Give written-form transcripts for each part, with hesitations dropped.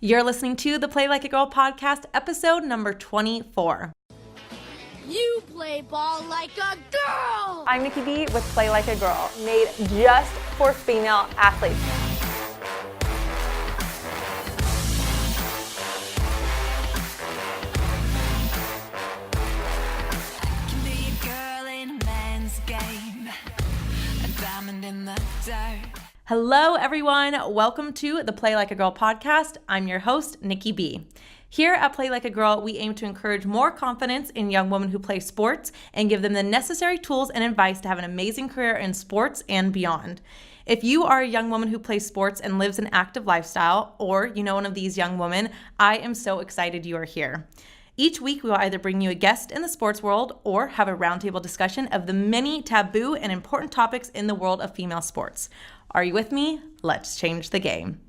You're listening to the Play Like a Girl podcast, episode number 24. You play ball like a girl! I'm Nikki B with Play Like a Girl, made just for female athletes. Hello, everyone. Welcome to the Play Like a Girl podcast. I'm your host, Nikki B. Here at Play Like a Girl, we aim to encourage more confidence in young women who play sports and give them the necessary tools and advice to have an amazing career in sports and beyond. If you are a young woman who plays sports and lives an active lifestyle, or you know one of these young women, I am so excited you are here. Each week, we will either bring you a guest in the sports world or have a roundtable discussion of the many taboo and important topics in the world of female sports. Are you with me? Let's change the game.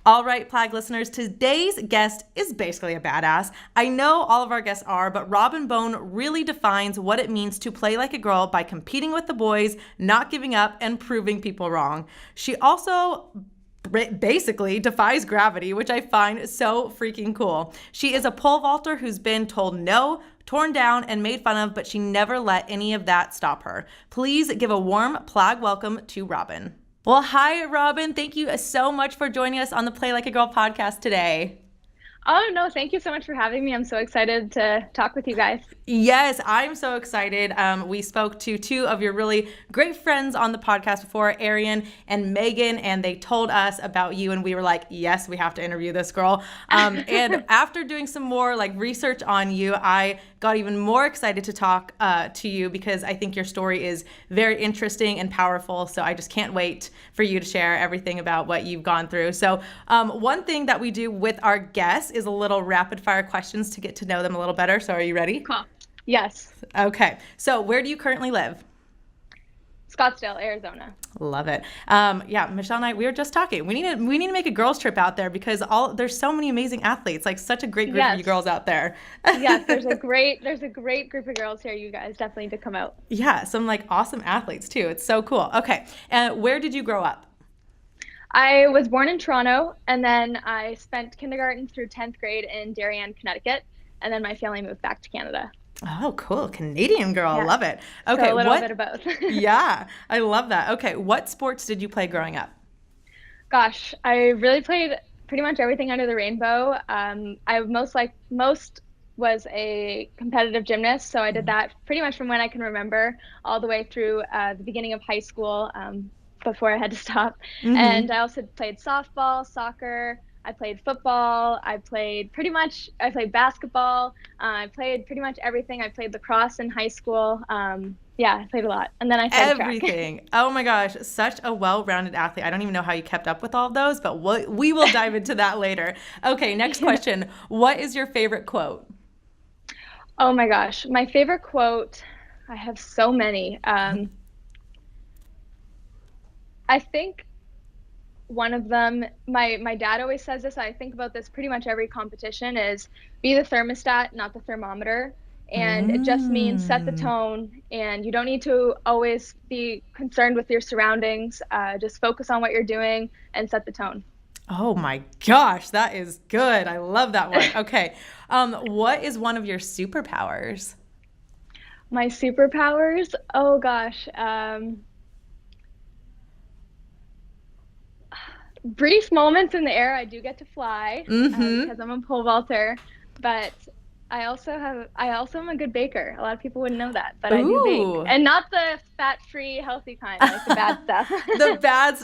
All right, Plag listeners, today's guest is basically a badass. I know all of our guests are, but Robin Bone really defines what it means to play like a girl by competing with the boys, not giving up, and proving people wrong. She also basically defies gravity, which I find so freaking cool. She is a pole vaulter who's been told no, torn down, and made fun of, but she never let any of that stop her. Please give a warm Plag welcome to Robin. Well, hi, Robin. Thank you so much for joining us on the Play Like a Girl podcast today. Oh, no, thank you so much for having me. I'm so excited to talk with you guys. Yes, I'm so excited. We spoke to two of your really great friends on the podcast before, Arian and Megan, and they told us about you, and we were like, yes, we have to interview this girl. And after doing some more research on you, I got even more excited to talk to you because I think your story is very interesting and powerful. So I just can't wait for you to share everything about what you've gone through. So one thing that we do with our guests is a little rapid fire questions to get to know them a little better. So are you ready? Cool. Yes. Okay. So where do you currently live? Scottsdale, Arizona. Love it. Yeah, Michelle and I, we were just talking. We need to make a girls trip out there because there's so many amazing athletes, such a great group of you girls out there. Yes, there's a great group of girls here. You guys definitely need to come out. Yeah, some awesome athletes too. It's so cool. Okay. And where did you grow up? I was born in Toronto, and then I spent kindergarten through 10th grade in Darien, Connecticut, and then my family moved back to Canada. Oh, cool. Canadian girl. Yeah. Love it. Okay. So a little bit of both. Yeah, I love that. Okay. What sports did you play growing up? Gosh, I really played pretty much everything under the rainbow. I most was a competitive gymnast, so I did that pretty much from when I can remember all the way through the beginning of high school before I had to stop. Mm-hmm. And I also played softball, soccer. I played football. I played basketball. I played pretty much everything. I played lacrosse in high school. Yeah, I played a lot. And then I started everything. Track. Oh my gosh, such a well-rounded athlete. I don't even know how you kept up with all of those, but we will dive into that later. Okay, next question. What is your favorite quote? Oh my gosh, my favorite quote, I have so many. I think one of them, my dad always says this, I think about this pretty much every competition, is be the thermostat, not the thermometer. And it just means set the tone, and you don't need to always be concerned with your surroundings. Just focus on what you're doing and set the tone. Oh my gosh, that is good. I love that one. Okay. What is one of your superpowers? My superpowers? Oh gosh. Brief moments in the air. I do get to fly because I'm a pole vaulter, but I also am a good baker. A lot of people wouldn't know that, but I do bake, and not the fat-free, healthy kind, like the bad stuff.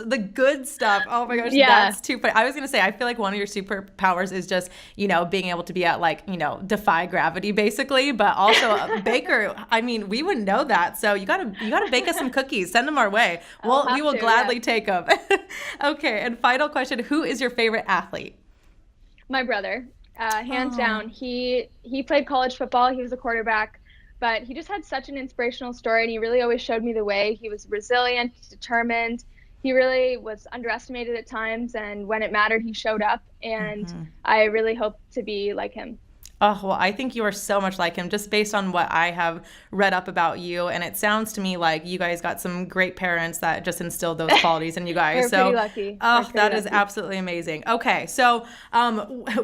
The good stuff. Oh my gosh, yeah. That's too funny. I was gonna say, I feel like one of your superpowers is just being able to be at defy gravity basically, but also a baker. I mean, we wouldn't know that, so you gotta bake us some cookies. Send them our way. We will gladly take them. Okay, and final question: who is your favorite athlete? My brother. Hands down. He played college football. He was a quarterback, but he just had such an inspirational story, and he really always showed me the way. He was resilient, determined. He really was underestimated at times, and when it mattered, he showed up, and I really hope to be like him. Oh, well, I think you are so much like him just based on what I have read up about you. And it sounds to me like you guys got some great parents that just instilled those qualities in you guys. We're pretty lucky. Oh, that is absolutely amazing. Okay. So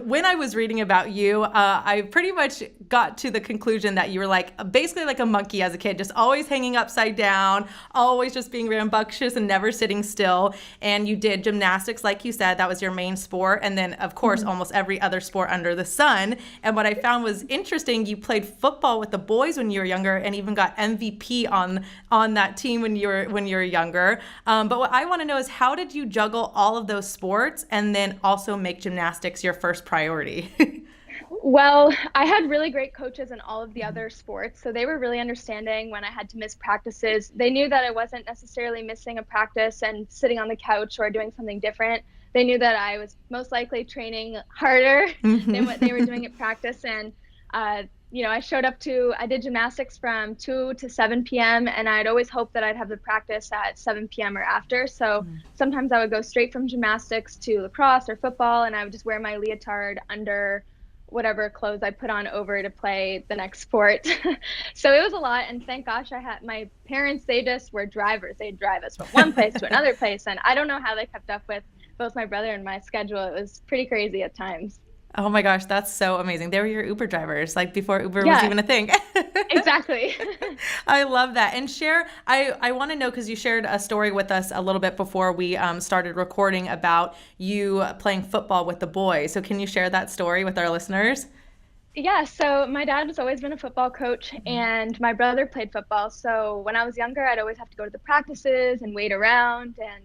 when I was reading about you, I pretty much got to the conclusion that you were like basically like a monkey as a kid, just always hanging upside down, always just being rambunctious and never sitting still. And you did gymnastics, like you said, that was your main sport. And then, of course, almost every other sport under the sun. And what I found was interesting, you played football with the boys when you were younger and even got MVP on that team when you were younger. But what I want to know is how did you juggle all of those sports and then also make gymnastics your first priority? Well, I had really great coaches in all of the other sports, so they were really understanding when I had to miss practices. They knew that I wasn't necessarily missing a practice and sitting on the couch or doing something different. They knew that I was most likely training harder than what they were doing at practice. And, I did gymnastics from 2 to 7 p.m. and I'd always hope that I'd have the practice at 7 p.m. or after. So sometimes I would go straight from gymnastics to lacrosse or football, and I would just wear my leotard under whatever clothes I put on over to play the next sport. So it was a lot. And thank gosh I had my parents, they just were drivers. They'd drive us from one place to another place. And I don't know how they kept up with both my brother and my schedule. It was pretty crazy at times. Oh my gosh, that's so amazing. They were your Uber drivers, like before Uber was even a thing. Exactly. I love that. And I want to know, because you shared a story with us a little bit before we started recording about you playing football with the boys. So can you share that story with our listeners? Yeah, so my dad has always been a football coach and my brother played football. So when I was younger, I'd always have to go to the practices and wait around. And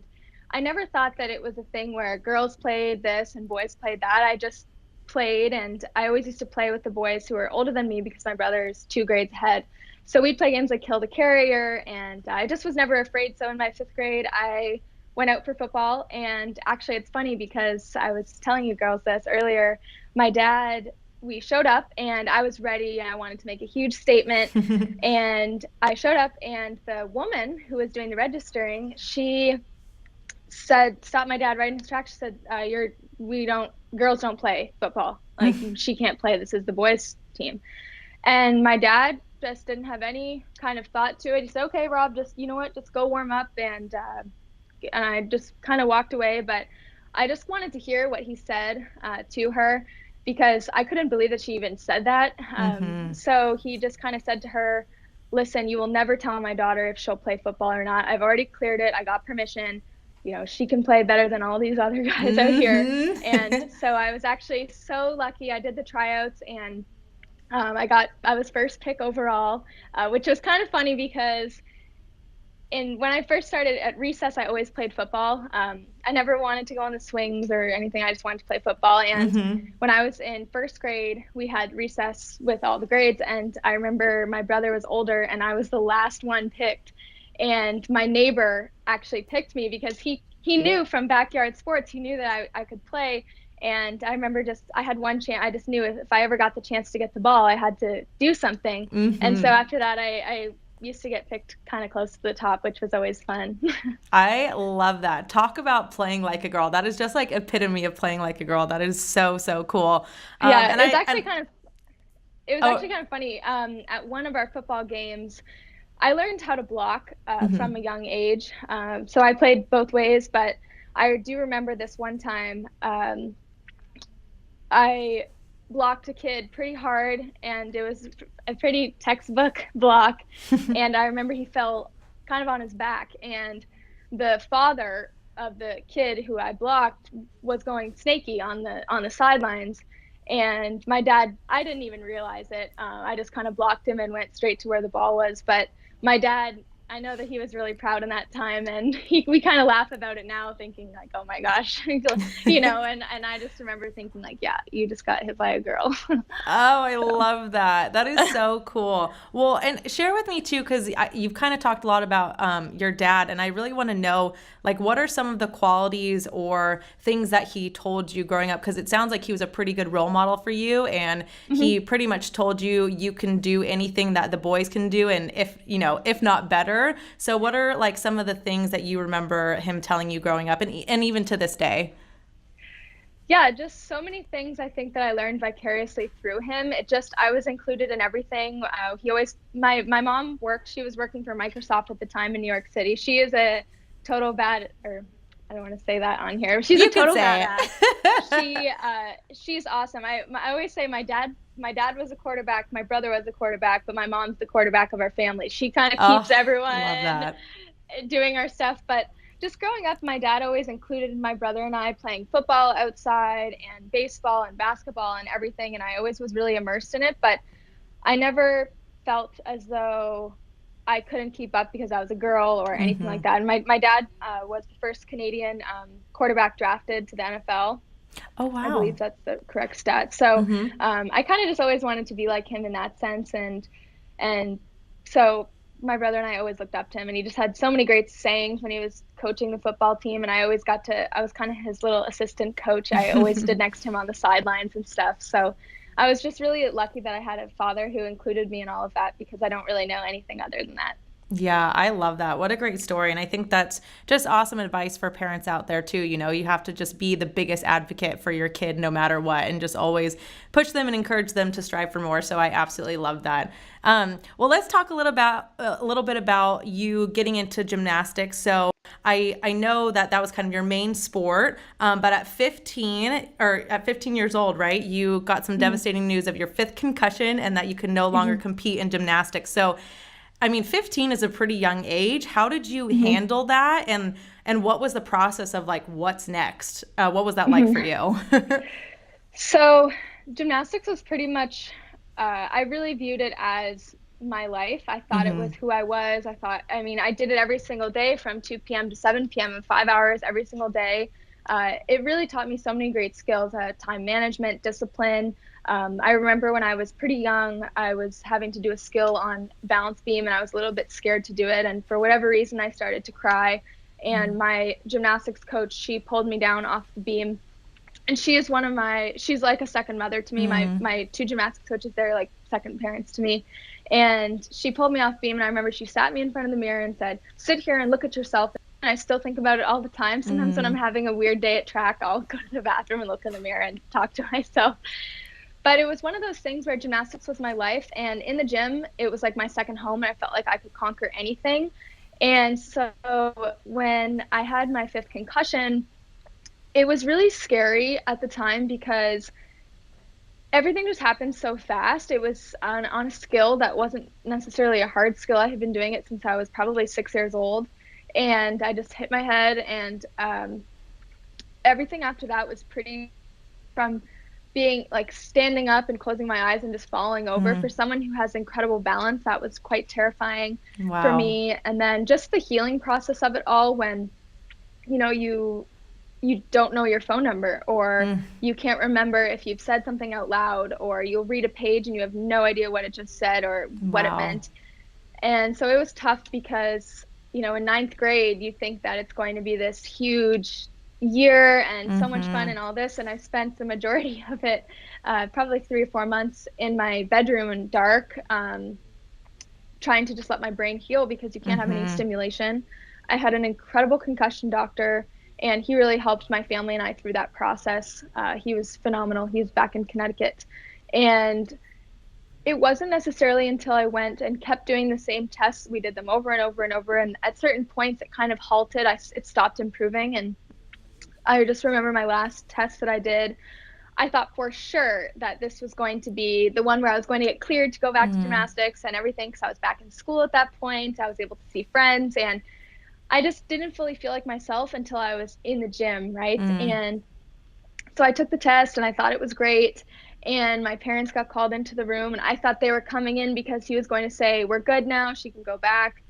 I never thought that it was a thing where girls played this and boys played that. I just played, and I always used to play with the boys who were older than me because my brother's 2 grades ahead. So we'd play games like Kill the Carrier, and I just was never afraid. So in my 5th grade, I went out for football. And actually, it's funny because I was telling you girls this earlier. My dad, we showed up and I was ready. I wanted to make a huge statement. And I showed up, and the woman who was doing the registering, she stopped my dad right in his tracks. She said, girls don't play football. Like, she can't play. This is the boys' team. And my dad just didn't have any kind of thought to it. He said, okay, Rob, just go warm up. And I just kind of walked away. But I just wanted to hear what he said to her, because I couldn't believe that she even said that. So he just kind of said to her, listen, you will never tell my daughter if she'll play football or not. I've already cleared it. I got permission. She can play better than all these other guys out here. And so I was actually so lucky. I did the tryouts, and I was first pick overall, which was kind of funny because when I first started at recess, I always played football. I never wanted to go on the swings or anything. I just wanted to play football. And when I was in 1st grade, we had recess with all the grades. And I remember my brother was older and I was the last one picked. And my neighbor actually picked me because he knew from backyard sports, he knew that I could play. And I remember I had one chance. I just knew if I ever got the chance to get the ball, I had to do something. And so after that, I used to get picked kind of close to the top, which was always fun. I love that. Talk about playing like a girl. That is just like epitome of playing like a girl. That is so, so cool. Yeah, it was actually kind of funny. At one of our football games, I learned how to block from a young age. So I played both ways, but I do remember this one time I blocked a kid pretty hard, and it was a pretty textbook block. And I remember he fell kind of on his back, and the father of the kid who I blocked was going snaky on the sidelines. And my dad, I didn't even realize it. I just kind of blocked him and went straight to where the ball was. But my dad, I know that he was really proud in that time, and we kind of laugh about it now, thinking like, oh my gosh, and I just remember thinking like, yeah, you just got hit by a girl. Oh, I love that. That is so cool. Well, and share with me too, because you've kind of talked a lot about your dad, and I really want to know, like, what are some of the qualities or things that he told you growing up? Because it sounds like he was a pretty good role model for you, and he pretty much told you can do anything that the boys can do, and if not better. So what are like some of the things that you remember him telling you growing up and even to this day? Yeah, just so many things I think that I learned vicariously through him. I was included in everything. My mom worked, she was working for Microsoft at the time in New York City. She is a total bad, or I don't want to say that on here. She's a You could total say badass. it. She's awesome. I always say my dad was a quarterback, my brother was a quarterback, but my mom's the quarterback of our family. She kind of keeps Oh, love everyone that. doing our stuff. But just growing up, my dad always included my brother and I playing football outside and baseball and basketball and everything. And I always was really immersed in it. But I never felt as though I couldn't keep up because I was a girl or anything like that. And my dad was the first Canadian quarterback drafted to the NFL. Oh, I wow. believe that's the correct stat. So I kind of just always wanted to be like him in that sense, and so my brother and I always looked up to him, and he just had so many great sayings when he was coaching the football team, and I was kind of his little assistant coach. I always stood next to him on the sidelines and stuff. So I was just really lucky that I had a father who included me in all of that because I don't really know anything other than that. Yeah, I love that. What a great story. And I think that's just awesome advice for parents out there, too. You know, you have to just be the biggest advocate for your kid no matter what, and just always push them and encourage them to strive for more. So I absolutely love that. Well, let's talk a little bit about you getting into gymnastics. So I know that that was kind of your main sport, but at 15 years old, right, you got some devastating news of your fifth concussion and that you could no longer compete in gymnastics. So I mean, 15 is a pretty young age. How did you handle that? And what was the process of like, what's next? What was that like for you? So gymnastics was pretty much, I really viewed it as my life. I thought it was who I was. I mean, I did it every single day from 2 p.m. to 7 p.m. in 5 hours every single day. It really taught me so many great skills, time management, discipline. I remember when I was pretty young, I was having to do a skill on balance beam and I was a little bit scared to do it. And for whatever reason, I started to cry. And my gymnastics coach, she pulled me down off the beam, and she's like a second mother to me. My two gymnastics coaches, they're like second parents to me. And she pulled me off beam, and I remember she sat me in front of the mirror and said, sit here and look at yourself. And I still think about it all the time. Sometimes when I'm having a weird day at track, I'll go to the bathroom and look in the mirror and talk to myself. But it was one of those things where gymnastics was my life, and in the gym it was like my second home, and I felt like I could conquer anything. And so when I had my fifth concussion, it was really scary at the time because everything just happened so fast. It was on a skill that wasn't necessarily a hard skill. I had been doing it since I was probably 6 years old, and I just hit my head. And everything after that was pretty, from being like standing up and closing my eyes and just falling over. For someone who has incredible balance, that was quite terrifying for Wow. me. And then just the healing process of it all, when you don't know your phone number, or you can't remember if you've said something out loud, or you'll read a page and you have no idea what it just said or what it Wow. meant. And so it was tough because, in ninth grade, you think that it's going to be this huge year and so much fun and all this. And I spent the majority of it, probably 3 or 4 months, in my bedroom in dark, trying to just let my brain heal because you can't have any stimulation. I had an incredible concussion doctor, and he really helped my family and I through that process. He was phenomenal. He's back in Connecticut. And it wasn't necessarily until I went and kept doing the same tests. We did them over and over and over. And at certain points, it kind of halted. It stopped improving. And I just remember my last test that I did, I thought for sure that this was going to be the one where I was going to get cleared to go back to gymnastics and everything, because I was back in school at that point. I was able to see friends, and I just didn't fully feel like myself until I was in the gym, right? And so I took the test and I thought it was great. And my parents got called into the room, and I thought they were coming in because he was going to say, we're good now, she can go back.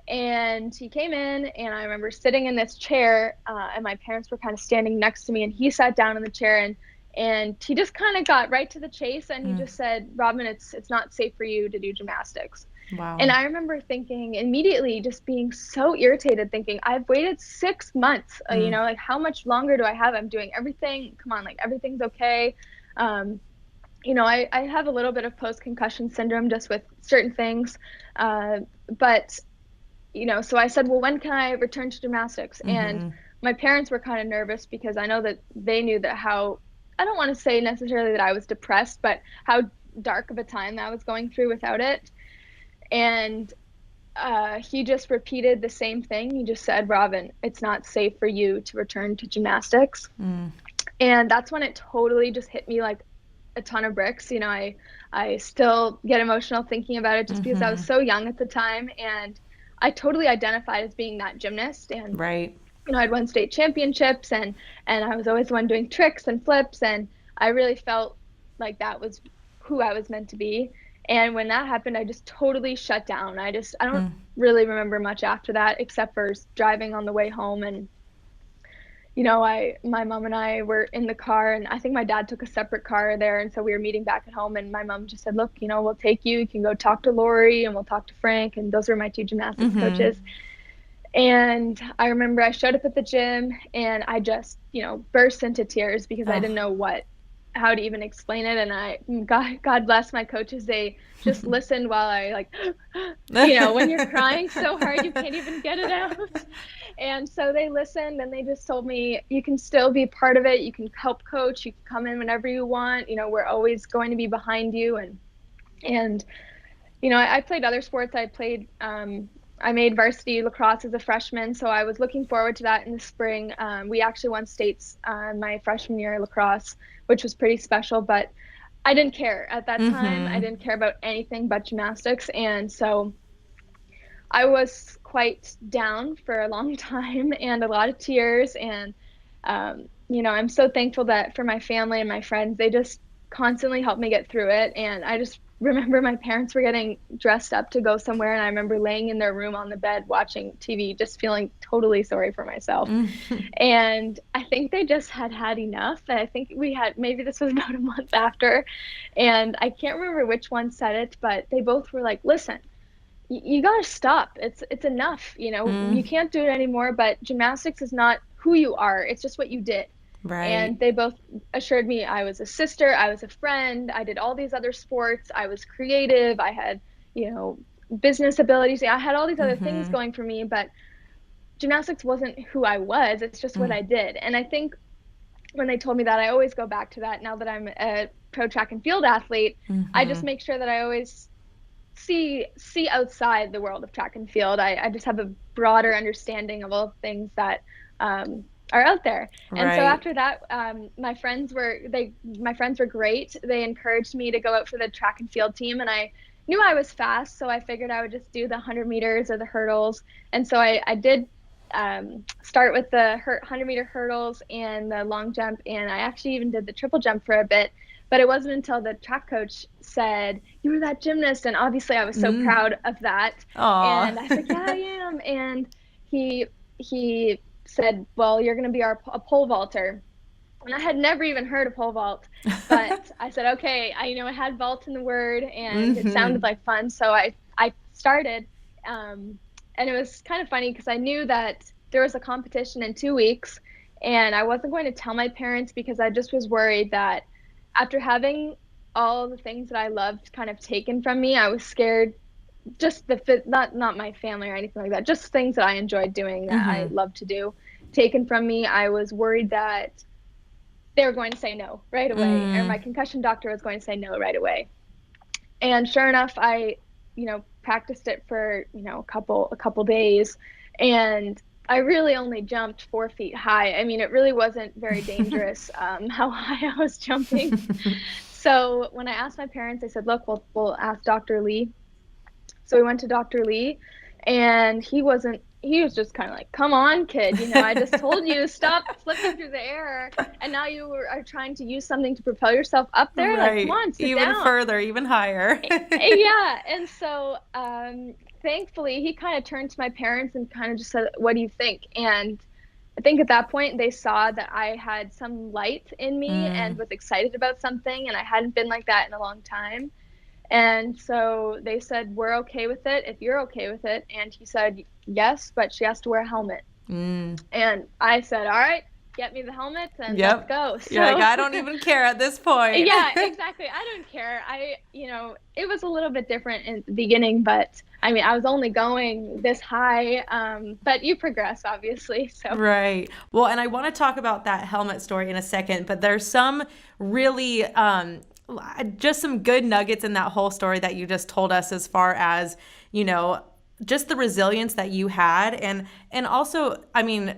And he came in, and I remember sitting in this chair, and my parents were kind of standing next to me, and he sat down in the chair, and he just kind of got right to the chase, and he just said, Robin, it's not safe for you to do gymnastics. Wow. And I remember thinking immediately, just being so irritated, thinking, I've waited 6 months, like how much longer do I have? I'm doing everything. Come on, like everything's okay. I have a little bit of post-concussion syndrome just with certain things. But so I said, well, when can I return to gymnastics? And my parents were kind of nervous because I know that they knew that how, I don't want to say necessarily that I was depressed, but how dark of a time I was going through without it. And he just repeated the same thing. He just said, Robin, it's not safe for you to return to gymnastics. And that's when it totally just hit me like a ton of bricks. You know, I still get emotional thinking about it just because I was so young at the time. And I totally identified as being that gymnast. And, Right. you know, I'd won state championships and I was always the one doing tricks and flips. And I really felt like that was who I was meant to be. And when that happened, I just totally shut down. I don't really remember much after that, except for driving on the way home. And, you know, my mom and I were in the car, and I think my dad took a separate car there. And so we were meeting back at home, and my mom just said, look, you know, we'll take you. You can go talk to Lori and we'll talk to Frank. And those were my two gymnastics coaches. And I remember I showed up at the gym and I just, you know, burst into tears because I didn't know how to even explain it. And God bless my coaches. They just listened while I like, you know, when you're crying so hard, you can't even get it out. And so they listened and they just told me, you can still be part of it. You can help coach. You can come in whenever you want. You know, we're always going to be behind you. And, you know, I played other sports. I made varsity lacrosse as a freshman, so I was looking forward to that in the spring. We actually won states my freshman year lacrosse, which was pretty special, but I didn't care at that time. I didn't care about anything but gymnastics, and so I was quite down for a long time and a lot of tears. And, you know, I'm so thankful that for my family and my friends, they just constantly helped me get through it. And I just remember my parents were getting dressed up to go somewhere, and I remember laying in their room on the bed watching TV, just feeling totally sorry for myself. And I think they just had enough. I think maybe this was about a month after, and I can't remember which one said it, but they both were like, listen, you gotta stop. It's enough. You know, you can't do it anymore, but gymnastics is not who you are. It's just what you did. Right. And they both assured me I was a sister, I was a friend, I did all these other sports, I was creative, I had, you know, business abilities. I had all these other things going for me, but gymnastics wasn't who I was. It's just what I did. And I think when they told me that, I always go back to that now that I'm a pro track and field athlete. I just make sure that I always see outside the world of track and field. I just have a broader understanding of all the things that are out there. And so after that, my friends were great. They encouraged me to go out for the track and field team, and I knew I was fast, so I figured I would just do the 100 meters or the hurdles. And so I did start with the 100-meter hurdles and the long jump, and I actually even did the triple jump for a bit. But it wasn't until the track coach said, you were that gymnast. And obviously I was so proud of that. Aww. And I said, yeah, I am. And he said, well, you're going to be a pole vaulter. And I had never even heard of pole vault, but I said, okay, I had vault in the word, and it sounded like fun. So I started, and it was kind of funny because I knew that there was a competition in 2 weeks, and I wasn't going to tell my parents because I just was worried that after having all the things that I loved kind of taken from me, I was scared, just not my family or anything like that, just things that I enjoyed doing that I loved to do taken from me. I was worried that they were going to say no right away, or my concussion doctor was going to say no right away. And sure enough, I, practiced it for, a couple days, and I really only jumped 4 feet high. I mean, it really wasn't very dangerous how high I was jumping. So when I asked my parents, they said, look, we'll ask Dr. Lee. So we went to Dr. Lee, and he was just kind of like, come on, kid. I just told you to stop flipping through the air, and now you are trying to use something to propel yourself up there. Right. Like, come on, sit even down. Further, even higher. Yeah. And so thankfully, he kind of turned to my parents and kind of just said, what do you think? And I think at that point, they saw that I had some light in me and was excited about something, and I hadn't been like that in a long time. And so they said, we're okay with it if you're okay with it. And he said, yes, but she has to wear a helmet. And I said, all right, get me the helmet and let's Yep. go. So You're like, I don't even care at this point. yeah, exactly. I don't care. It was a little bit different in the beginning, but I mean, I was only going this high, but you progress, obviously. So Right. Well, and I want to talk about that helmet story in a second, but there's some really just some good nuggets in that whole story that you just told us as far as, just the resilience that you had and also, I mean,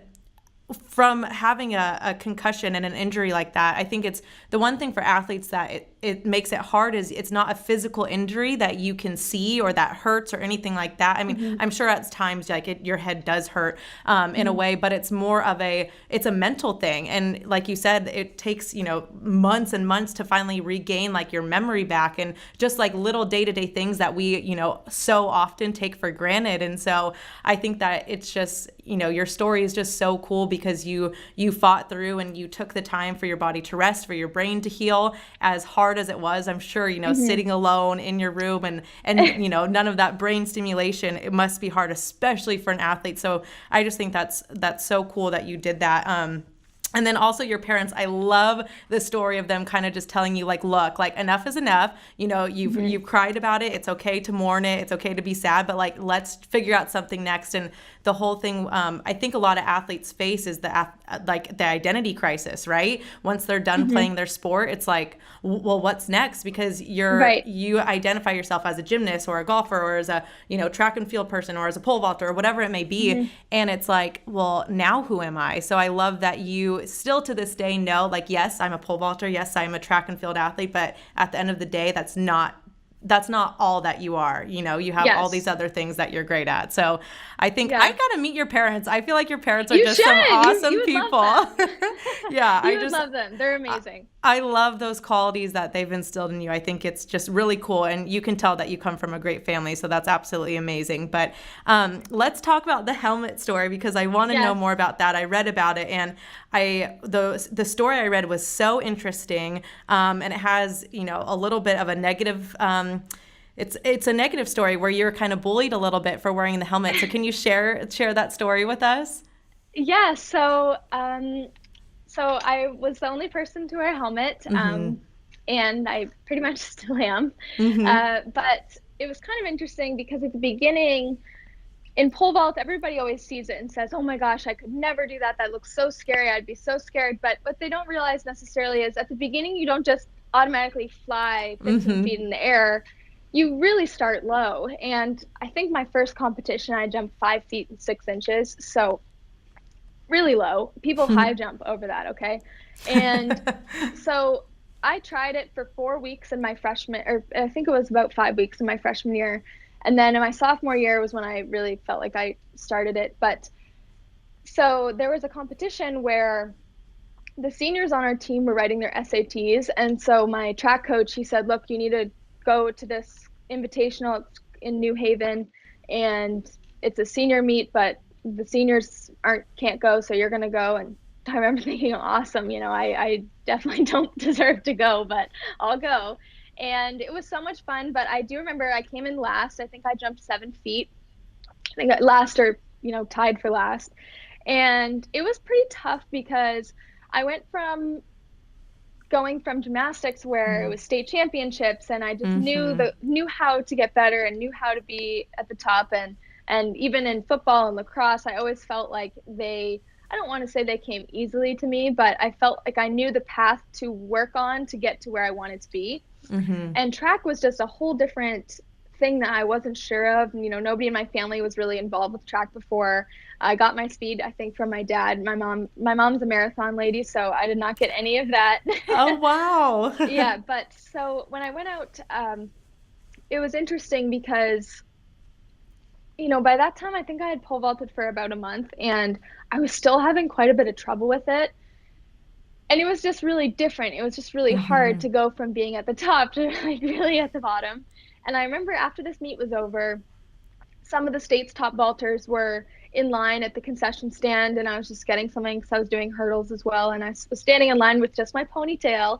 from having a concussion and an injury like that, I think it's the one thing for athletes that it makes it hard is it's not a physical injury that you can see or that hurts or anything like that. I mean, I'm sure at times like your head does hurt in a way, but it's more of it's a mental thing. And like you said, it takes, months and months to finally regain like your memory back and just like little day-to-day things that we, so often take for granted. And so I think that it's just, your story is just so cool because you fought through and you took the time for your body to rest, for your brain to heal. As hard as it was, I'm sure, sitting alone in your room and none of that brain stimulation, it must be hard, especially for an athlete. So I just think that's so cool that you did that. And then also your parents, I love the story of them kind of just telling you like, look, like enough is enough. You've cried about it. It's okay to mourn it. It's okay to be sad, but like, let's figure out something next. And the whole thing, I think a lot of athletes face is the identity crisis, right? Once they're done playing their sport, it's like, well, what's next? Because you identify yourself as a gymnast or a golfer or as a, track and field person or as a pole vaulter or whatever it may be. And it's like, well, now who am I? So I love that you still to this day know, like, yes, I'm a pole vaulter. Yes, I'm a track and field athlete. But at the end of the day, that's not all that you are. You have all these other things that you're great at. So I think I got to meet your parents. I feel like your parents are some awesome you people. Yeah. I just love them. They're amazing. I love those qualities that they've instilled in you. I think it's just really cool. And you can tell that you come from a great family. So that's absolutely amazing. But let's talk about the helmet story because I want to know more about that. I read about it and the story I read was so interesting. And it has, a little bit of a negative, it's a negative story where you're kind of bullied a little bit for wearing the helmet. So can you share that story with us? Yeah. So I was the only person to wear a helmet, and I pretty much still am. But it was kind of interesting because at the beginning in pole vault, everybody always sees it and says, oh my gosh, I could never do that. That looks so scary. I'd be so scared. But what they don't realize necessarily is at the beginning, you don't just automatically fly 15 feet in the air. You really start low. And I think my first competition, I jumped 5 feet and 6 inches. So really low. People high jump over that, okay? And so I tried it for 4 weeks in my freshman, or I think it was about 5 weeks in my freshman year. And then in my sophomore year was when I really felt like I started it. But so there was a competition where the seniors on our team were writing their SATs. And so my track coach, he said, look, you need to go to this invitational in New Haven, and it's a senior meet, but the seniors can't go, so you're going to go. And I remember thinking, awesome, I definitely don't deserve to go, but I'll go. And it was so much fun. But I do remember I came in last. I think I jumped 7 feet. I think last or, tied for last. And it was pretty tough because I went from going from gymnastics where it was state championships and I just knew how to get better and knew how to be at the top. And even in football and lacrosse, I always felt like I don't want to say they came easily to me, but I felt like I knew the path to work on to get to where I wanted to be. And track was just a whole different thing that I wasn't sure of. Nobody in my family was really involved with track before. I got my speed, I think, from my dad. My mom's a marathon lady, so I did not get any of that. Oh, wow. Yeah, but so when I went out, it was interesting because, by that time, I think I had pole vaulted for about a month, and I was still having quite a bit of trouble with it. And it was just really different. It was just really hard to go from being at the top to like really at the bottom. And I remember after this meet was over, some of the state's top vaulters were in line at the concession stand, and I was just getting something because I was doing hurdles as well. And I was standing in line with just my ponytail.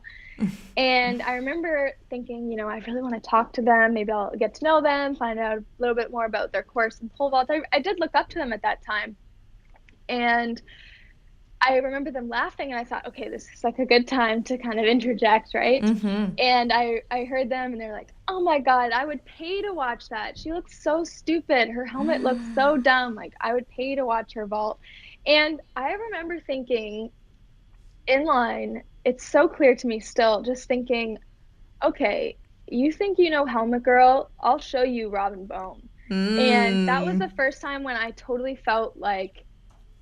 And I remember thinking, I really want to talk to them. Maybe I'll get to know them, find out a little bit more about their course in pole vault. I did look up to them at that time. And I remember them laughing, and I thought, okay, this is like a good time to kind of interject, right? And I heard them, and they're like, oh my God, I would pay to watch that. She looks so stupid. Her helmet looks so dumb. Like, I would pay to watch her vault. And I remember thinking in line, it's so clear to me still, just thinking, okay, you think you know Helmet Girl? I'll show you Robin Bone. And that was the first time when I totally felt like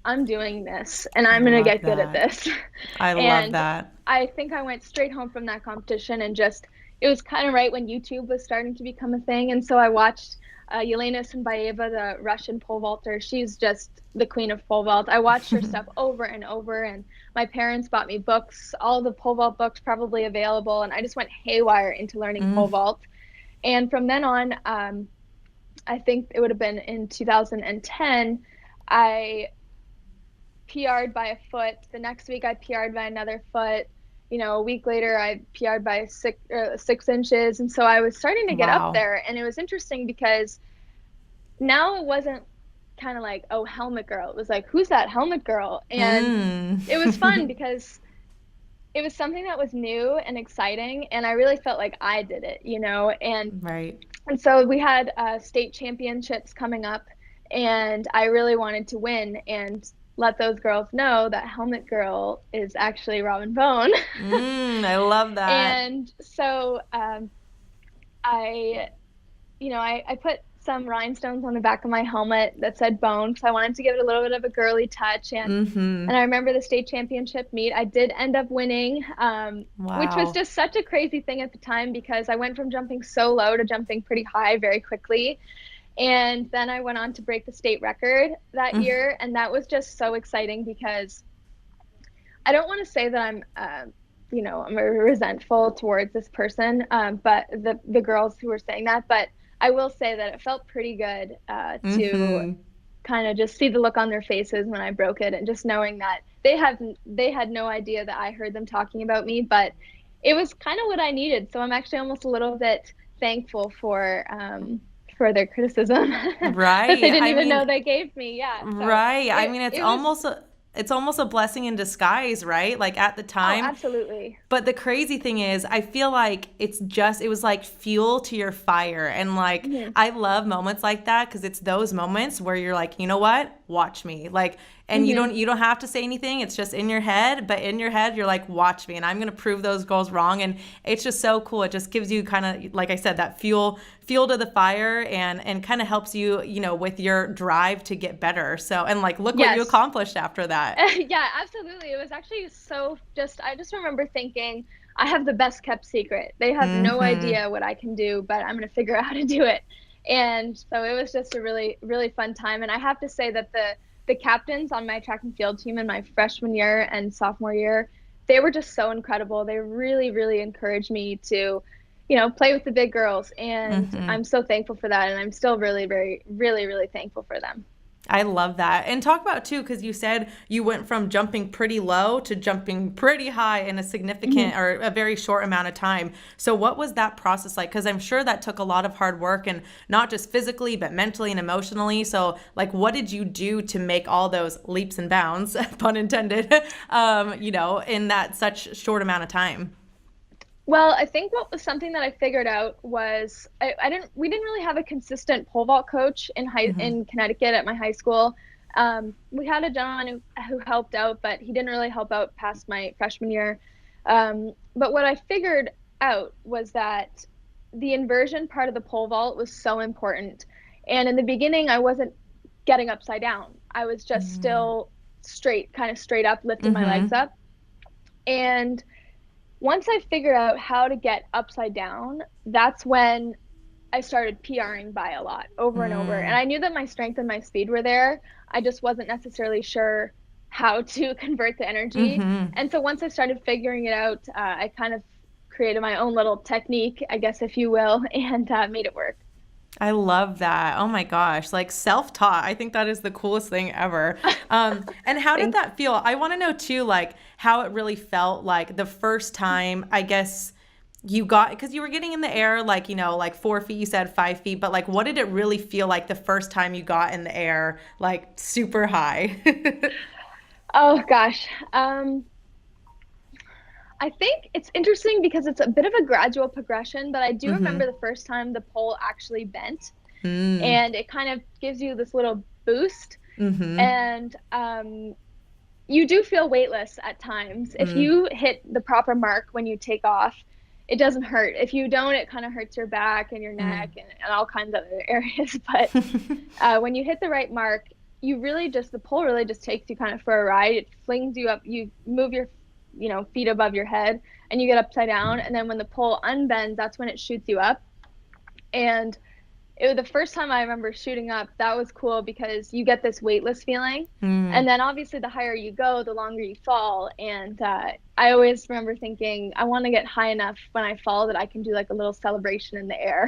I'm doing this and I I'm going to love get good at that. this. I love And that. I think I went straight home from that competition and just, it was kind of right when YouTube was starting to become a thing. And so I watched Yelena Symbayeva, the Russian pole vaulter. She's just the queen of pole vault. I watched her stuff over and over, and my parents bought me books, all the pole vault books probably available, and I just went haywire into learning pole vault. And from then on, I think it would have been in 2010, I PR'd by a foot. The next week, I PR'd by another foot. You know, a week later, I PR'd by 6 inches. And so I was starting to get up Wow. there. And it was interesting because now it wasn't kind of like, oh, Helmet Girl. It was like, who's that Helmet Girl? And it was fun because it was something that was new and exciting. And I really felt like I did it, you know? Right. And so we had state championships coming up, and I really wanted to win and let those girls know that Helmet Girl is actually Robin Bone. I love that. And so I, I put some rhinestones on the back of my helmet that said Bone, so I wanted to give it a little bit of a girly touch. And I remember the state championship meet. I did end up winning, which was Wow. just such a crazy thing at the time because I went from jumping so low to jumping pretty high very quickly. And then I went on to break the state record that year, and that was just so exciting because I don't want to say that I'm resentful towards this person, but the girls who were saying that, but I will say that it felt pretty good to kind of just see the look on their faces when I broke it, and just knowing that they had no idea that I heard them talking about me, but it was kind of what I needed. So I'm actually almost a little bit thankful for their criticism that they Right. didn't I even know mean, they gave me. Yeah. So right. I mean, it was, it's almost a blessing in disguise, right? Like at the oh, time. absolutely. But the crazy thing is, I feel like it was like fuel to your fire. And like, Mhm. I love moments like that because it's those moments where you're like, you know what? Watch me. Like, and Mhm. you don't have to say anything. It's just in your head. But in your head, you're like, watch me. And I'm going to prove those girls wrong. And it's just so cool. It just gives you kind of, like I said, that fuel to the fire and kind of helps you, you know, with your drive to get better. So, and like, look what you Yes. accomplished after that. Yeah, absolutely. It was actually I just remember thinking, I have the best kept secret. They have no idea what I can do, but I'm going to figure out how to do it. And so it was just a really, really fun time. And I have to say that the captains on my track and field team in my freshman year and sophomore year, they were just so incredible. They really, really encouraged me to, play with the big girls. And I'm so thankful for that. And I'm still really, very, really, really thankful for them. I love that. And talk about too, because you said you went from jumping pretty low to jumping pretty high in a significant or a very short amount of time. So what was that process like? Because I'm sure that took a lot of hard work, and not just physically, but mentally and emotionally. So like, what did you do to make all those leaps and bounds, pun intended, in that such short amount of time? Well, I think what was something that I figured out was we didn't really have a consistent pole vault coach in Connecticut at my high school. We had a gentleman who helped out, but he didn't really help out past my freshman year. But what I figured out was that the inversion part of the pole vault was so important. And in the beginning, I wasn't getting upside down. I was just still straight, kind of straight up, lifting my legs up. And once I figured out how to get upside down, that's when I started PRing by a lot over and over. And I knew that my strength and my speed were there. I just wasn't necessarily sure how to convert the energy. And so once I started figuring it out, I kind of created my own little technique, I guess, if you will, and made it work. I love that. Oh my gosh. Like self-taught. I think that is the coolest thing ever. And how did that feel? I want to know too, like how it really felt like the first time, I guess you got, because you were getting in the air, like, like 4 feet, you said 5 feet, but like, what did it really feel like the first time you got in the air, like super high? Oh gosh. I think it's interesting because it's a bit of a gradual progression, but I do remember Mm-hmm. the first time the pole actually bent, Mm. and it kind of gives you this little boost. Mm-hmm. And you do feel weightless at times. If Mm. you hit the proper mark when you take off, it doesn't hurt. If you don't, it kind of hurts your back and your neck Mm. and all kinds of other areas. But when you hit the right mark, you really just, the pole really just takes you kind of for a ride. It flings you up, you move your, feet above your head and you get upside down. And then when the pole unbends, that's when it shoots you up. And it was the first time I remember shooting up. That was cool because you get this weightless feeling. Mm. And then obviously the higher you go, the longer you fall. And I always remember thinking, I want to get high enough when I fall that I can do like a little celebration in the air.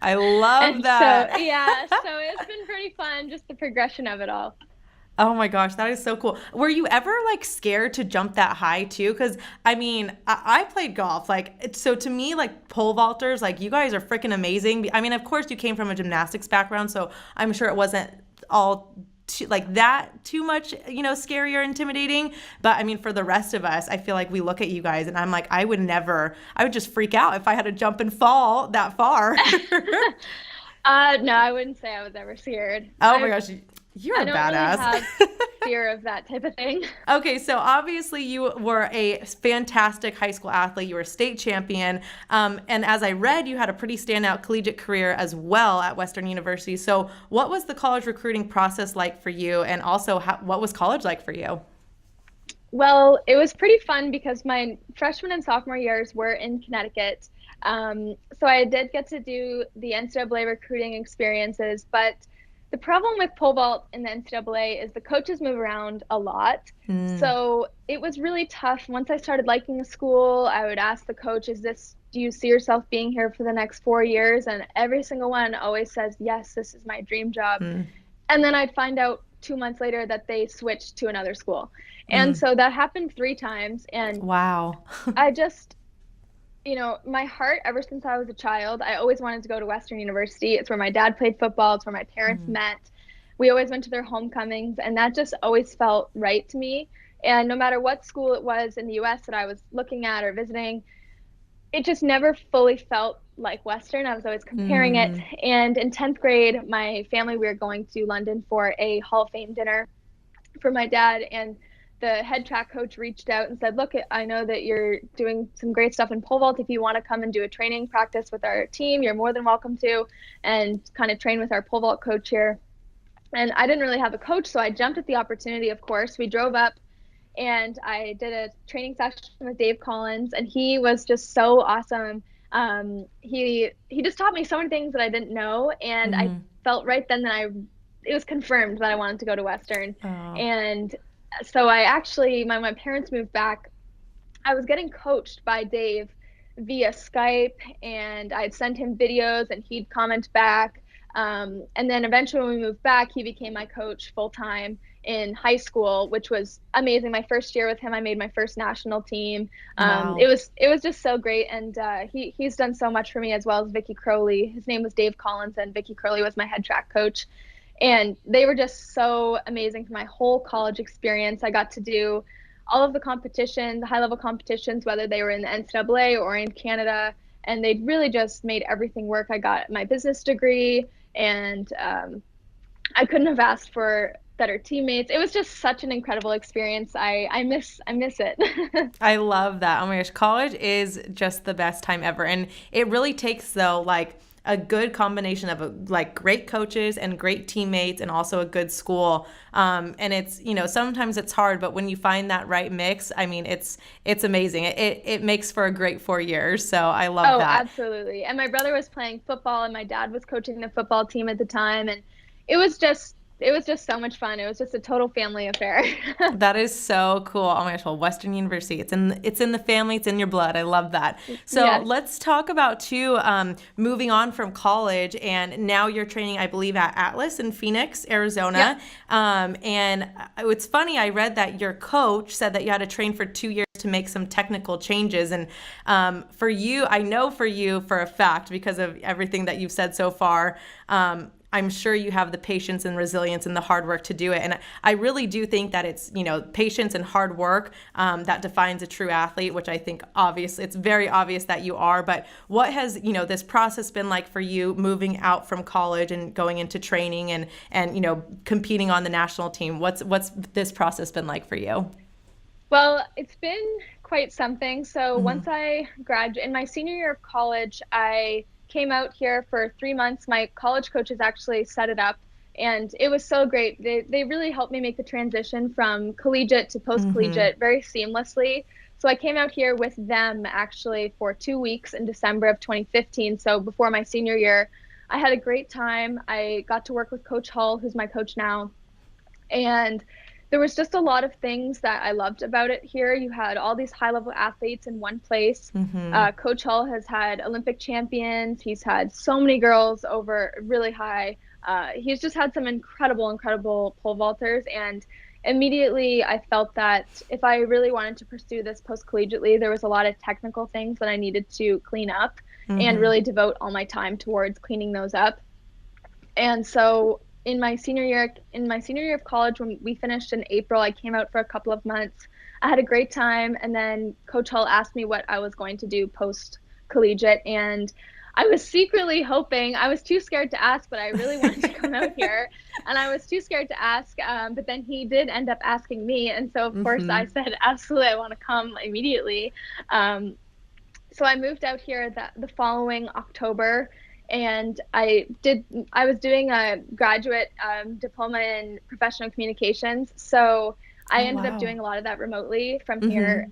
I love And so, that. yeah, so it's been pretty fun, just the progression of it all. Oh my gosh, that is so cool. Were you ever like scared to jump that high too? Because I mean, I played golf. So to me, like pole vaulters, like you guys are freaking amazing. I mean, of course, you came from a gymnastics background, so I'm sure it wasn't all like that too much, scary or intimidating. But I mean, for the rest of us, I feel like we look at you guys and I'm like, I would just freak out if I had to jump and fall that far. No, I wouldn't say I was ever scared. Oh my gosh, you're I a don't really badass. have fear of that type of thing. Okay, so obviously you were a fantastic high school athlete. You were a state champion. And as I read, you had a pretty standout collegiate career as well at Western University. So, what was the college recruiting process like for you? And also, what was college like for you? Well, it was pretty fun because my freshman and sophomore years were in Connecticut. So I did get to do the NCAA recruiting experiences, but the problem with pole vault in the NCAA is the coaches move around a lot. Mm, So it was really tough. Once I started liking the school, I would ask the coach, do you see yourself being here for the next 4 years? And every single one always says, yes, this is my dream job. mm, And then I'd find out 2 months later that they switched to another school. And mm. so that happened 3 times. And Wow. I just, my heart, ever since I was a child, I always wanted to go to Western University. It's where my dad played football, it's where my parents Mm, met. We always went to their homecomings, and that just always felt right to me. And no matter what school it was in the US that I was looking at or visiting, it just never fully felt like Western. I was always comparing it. mm. And in 10th grade, my family, we were going to London for a Hall of Fame dinner for my dad. And the head track coach reached out and said, look, I know that you're doing some great stuff in pole vault. If you want to come and do a training practice with our team, you're more than welcome to, and kind of train with our pole vault coach here. And I didn't really have a coach, so I jumped at the opportunity, of course. We drove up and I did a training session with Dave Collins, and he was just so awesome. He just taught me so many things that I didn't know, and I Mm. felt right then that it was confirmed that I wanted to go to Western. Oh, And so I actually, my parents moved back. I was getting coached by Dave via Skype, and I'd send him videos, and he'd comment back. And then eventually, when we moved back, he became my coach full time in high school, which was amazing. My first year with him, I made my first national team. wow. It was just so great, and he's done so much for me, as well as Vicky Crowley. His name was Dave Collins, and Vicky Crowley was my head track coach. And they were just so amazing for my whole college experience. I got to do all of the competitions, the high level competitions, whether they were in the NCAA or in Canada, and they really just made everything work. I got my business degree, and I couldn't have asked for better teammates. It was just such an incredible experience. I miss it. I love that. Oh my gosh, college is just the best time ever. And it really takes though like a good combination of like great coaches and great teammates and also a good school. And it's, sometimes it's hard, but when you find that right mix, I mean, it's amazing. It makes for a great 4 years. So I love Oh, that. absolutely. And my brother was playing football, and my dad was coaching the football team at the time, and it was just it was just so much fun. It was just a total family affair. That is so cool. Oh my gosh, well, Western University, it's in the family, it's in your blood. I love that. So Yes. let's talk about too, moving on from college, and now you're training, I believe, at Atlas in Phoenix, Arizona. Yep. And it's funny, I read that your coach said that you had to train for 2 years to make some technical changes. And for you, I know for you for a fact, because of everything that you've said so far, I'm sure you have the patience and resilience and the hard work to do it. And I really do think that it's, patience and hard work that defines a true athlete, which I think obviously it's very obvious that you are. But what has, this process been like for you moving out from college and going into training and competing on the national team? What's this process been like for you? Well, it's been quite something. So once I graduated, in my senior year of college, I came out here for 3 months. My college coaches actually set it up, and it was so great. They really helped me make the transition from collegiate to post-collegiate very seamlessly. So I came out here with them actually for 2 weeks in December of 2015. So before my senior year, I had a great time. I got to work with Coach Hull, who's my coach now, and there was just a lot of things that I loved about it here. You had all these high-level athletes in one place. Coach Hull has had Olympic champions. He's had so many girls over really high. He's just had some incredible pole vaulters. And immediately I felt that if I really wanted to pursue this post-collegiately, there was a lot of technical things that I needed to clean up and really devote all my time towards cleaning those up. And so in my senior year of college, when we finished in April, I came out for a couple of months. I had a great time, and then Coach Hull asked me what I was going to do post collegiate, and I was secretly hoping. I was too scared to ask, but I really wanted to come out here, and I was too scared to ask. But then he did end up asking me, and so of course I said absolutely, I want to come immediately. So I moved out here the following October. And I was doing a graduate diploma in professional communications. So I ended up doing a lot of that remotely from here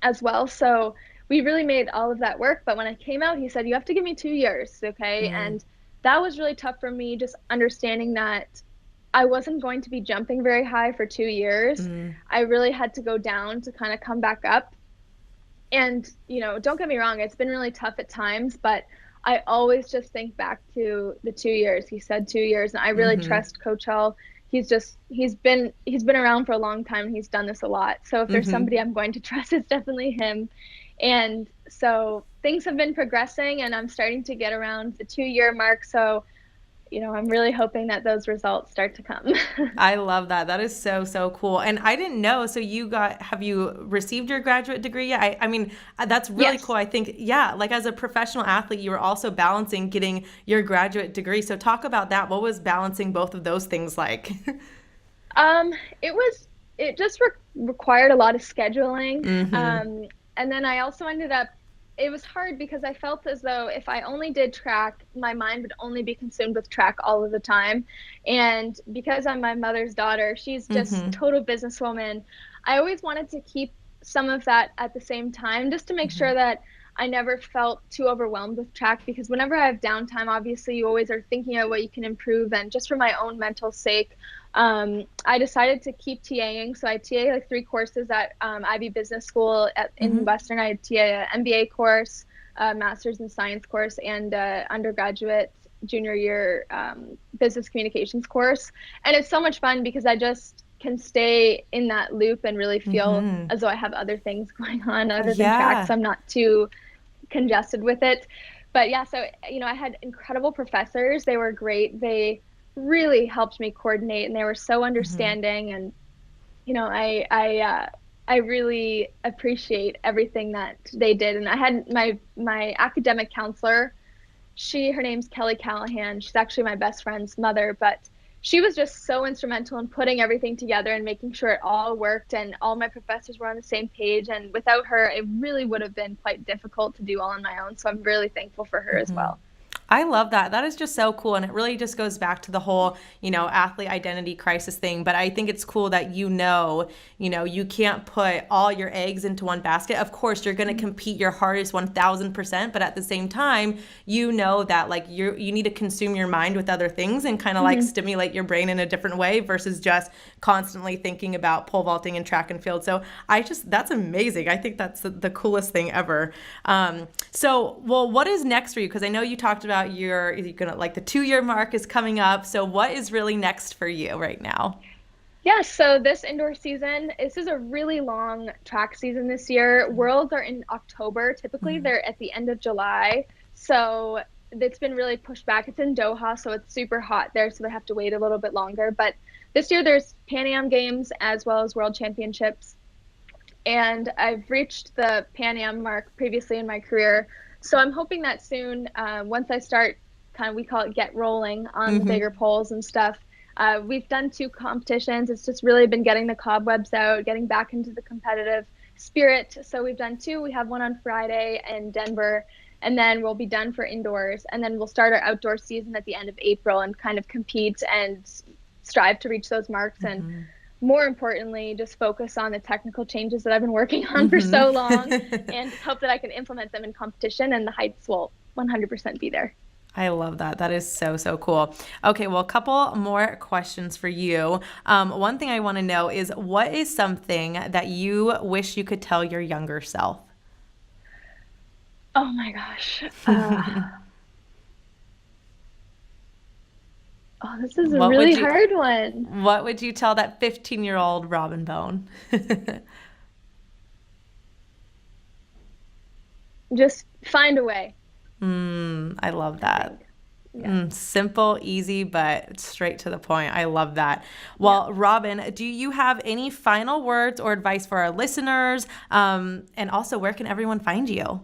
as well. So we really made all of that work. But when I came out, he said, you have to give me 2 years. Okay. And that was really tough for me, just understanding that I wasn't going to be jumping very high for 2 years. I really had to go down to kind of come back up. And, don't get me wrong, it's been really tough at times, but I always just think back to the 2 years. He said 2 years, and I really trust Coach Hull. He's been around for a long time. He's done this a lot. So if there's somebody I'm going to trust, it's definitely him. And so things have been progressing, and I'm starting to get around the 2-year mark. So I'm really hoping that those results start to come. I love that. That is so, so cool. And I didn't know. So have you received your graduate degree yet? I mean, that's really cool. I think, like as a professional athlete, you were also balancing getting your graduate degree. So talk about that. What was balancing both of those things like? It just required a lot of scheduling. And then I also it was hard because I felt as though if I only did track, my mind would only be consumed with track all of the time. And because I'm my mother's daughter, she's just total businesswoman. I always wanted to keep some of that at the same time, just to make sure that I never felt too overwhelmed with track, because whenever I have downtime, obviously you always are thinking of what you can improve. And just for my own mental sake, I decided to keep TAing. So I TA like 3 courses at Ivy Business School in Western. I TA an MBA course, Master's in Science course, and undergraduate junior year business communications course. And it's so much fun because I just can stay in that loop and really feel as though I have other things going on other than track, so I'm not too congested with it. But so I had incredible professors. They were great. They really helped me coordinate, and they were so understanding. And I really appreciate everything that they did. And I had my academic counselor. Her name's Kelly Callahan. She's actually my best friend's mother, but she was just so instrumental in putting everything together and making sure it all worked and all my professors were on the same page. And without her, it really would have been quite difficult to do all on my own. So I'm really thankful for her as well. I love that. That is just so cool. And it really just goes back to the whole, athlete identity crisis thing. But I think it's cool that, you can't put all your eggs into one basket. Of course, you're going to compete your hardest 1000%. But at the same time, that you need to consume your mind with other things and kind of stimulate your brain in a different way versus just constantly thinking about pole vaulting and track and field. So that's amazing. I think that's the coolest thing ever. What is next for you? Because I know you talked about you're gonna the 2-year mark is coming up. So what is really next for you right now? So this indoor season, this is a really long track season this year. Worlds are in October. Typically they're at the end of July. So it's been really pushed back. It's in Doha, so it's super hot there, so they have to wait a little bit longer. But this year there's Pan Am Games as well as World Championships. And I've reached the Pan Am mark previously in my career. So I'm hoping that soon, once I start we call it get rolling on the bigger poles and stuff. We've done 2 competitions. It's just really been getting the cobwebs out, getting back into the competitive spirit. So we've done 2. We have one on Friday in Denver, and then we'll be done for indoors. And then we'll start our outdoor season at the end of April and kind of compete and strive to reach those marks. And more importantly, just focus on the technical changes that I've been working on for so long and hope that I can implement them in competition, and the heights will 100% be there. I love that. That is so, so cool. Okay, well, a couple more questions for you. One thing I want to know is, what is something that you wish you could tell your younger self? Oh my gosh. This is a really hard one. What would you tell that 15-year-old Robin Bone? Just find a way. I love that. Yeah. Simple, easy, but straight to the point. I love that. Well, Robin, do you have any final words or advice for our listeners? And also, where can everyone find you?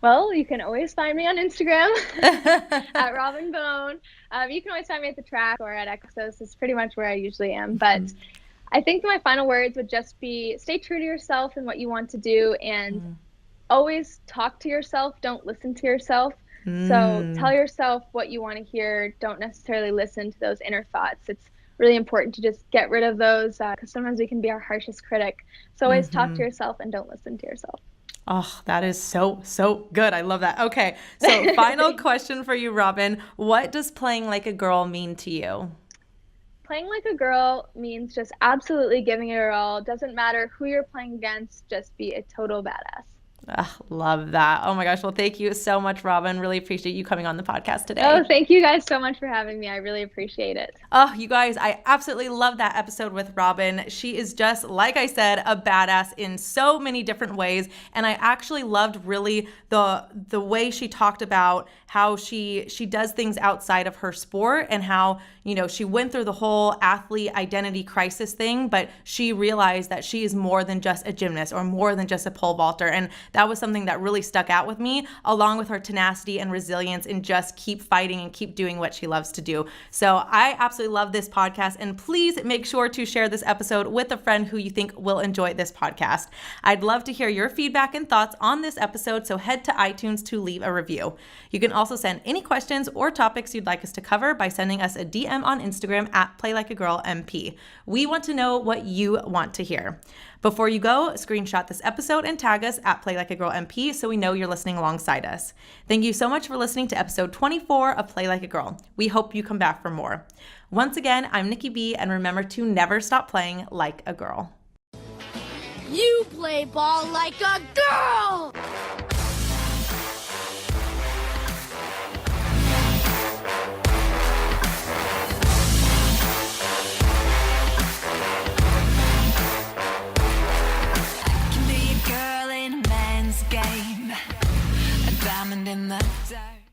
Well, you can always find me on Instagram at Robin Bone. You can always find me at the track or at Exos. It's pretty much where I usually am. But I think my final words would just be, stay true to yourself and what you want to do, and always talk to yourself. Don't listen to yourself. So tell yourself what you want to hear. Don't necessarily listen to those inner thoughts. It's really important to just get rid of those, because sometimes we can be our harshest critic. So always talk to yourself and don't listen to yourself. Oh, that is so, so good. I love that. Okay, so final question for you, Robin. What does playing like a girl mean to you? Playing like a girl means just absolutely giving it your all. Doesn't matter who you're playing against, just be a total badass. Love that. Oh my gosh. Well, thank you so much, Robin. Really appreciate you coming on the podcast today. Oh, thank you guys so much for having me. I really appreciate it. Oh, you guys, I absolutely love that episode with Robin. She is just, like I said, a badass in so many different ways. And I actually loved really the way she talked about how she does things outside of her sport, and how, you know, she went through the whole athlete identity crisis thing, but she realized that she is more than just a gymnast or more than just a pole vaulter. And that was something that really stuck out with me, along with her tenacity and resilience and just keep fighting and keep doing what she loves to do. So I absolutely love this podcast, and please make sure to share this episode with a friend who you think will enjoy this podcast. I'd love to hear your feedback and thoughts on this episode, so head to iTunes to leave a review. You can also send any questions or topics you'd like us to cover by sending us a DM on Instagram at PlayLikeAGirlMP. We want to know what you want to hear. Before you go, screenshot this episode and tag us at PlayLikeAGirlMP so we know you're listening alongside us. Thank you so much for listening to episode 24 of Play Like a Girl. We hope you come back for more. Once again, I'm Nikki B, and remember to never stop playing like a girl. You play ball like a girl! Game, a diamond in the dark.